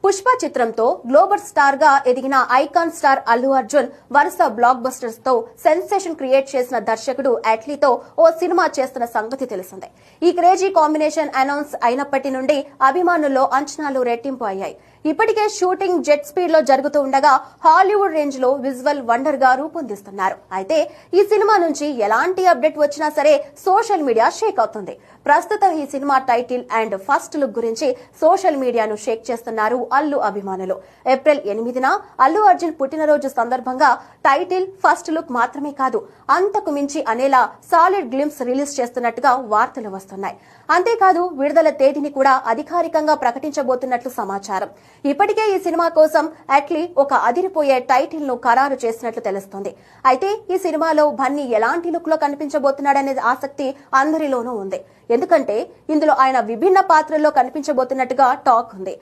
పుష్ప చిత్రంతో global star గా ఎదిగిన ఐకాన్ స్టార్ అల్లు అర్జున్ వరుస బ్లాక్ బస్టర్స్ తో సెన్సేషన్ క్రియేట్ చేసిన దర్శకుడు అట్లీతో ఓ సినిమా చేస్తున్న సంగతి తెలిసిందే. ఈ క్రేజీ కాంబినేషన్ అనౌన్స్ అయినప్పటి నుండి అభిమానుల్లో అంచనాలు రెట్టింపు అయ్యాయి. ఇప్పటికే షూటింగ్ జెట్ స్పీడ్ లో జరుగుతూ ఉండగా హాలీవుడ్ రేంజ్ లో విజువల్ వండర్ గా రూపొందిస్తున్నారు. అయితే ఈ సినిమా నుంచి ఎలాంటి అప్డేట్ వచ్చినా సరే సోషల్ మీడియా షేక్ అవుతుంది. ప్రస్తుతం ఈ cinema title and first look గురించి సోషల్ మీడియాను షేక్ చేస్తున్నారు అల్లు అభిమానులు. ఏప్రిల్ 8న అల్లు అర్జున్ పుట్టినరోజు సందర్భంగా టైటిల్ ఫస్ట్ లుక్ మాత్రమే కాదు, అంతకు మించి అనేలా సాలిడ్ గ్లింప్స్ రిలీజ్ చేస్తున్నట్టుగా వార్తలు వస్తున్నాయి. అంతేకాదు విడుదల తేదీని కూడా అధికారికంగా ప్రకటించబోతున్నట్లు సమాచారం. ఇప్పటికే ఈ సినిమా కోసం అట్లీ ఒక అదిరిపోయే టైటిల్ ను ఖరారు చేసినట్లు తెలుస్తోంది. అయితే ఈ సినిమాలో బన్నీ ఎలాంటి లుక్ లో కనిపించబోతున్నాడనే ఆసక్తి అందరిలోనూ ఉంది. ఎందుకంటే ఇందులో ఆయన విభిన్న పాత్రల్లో కనిపించబోతున్నట్టుగా టాక్ ఉంది.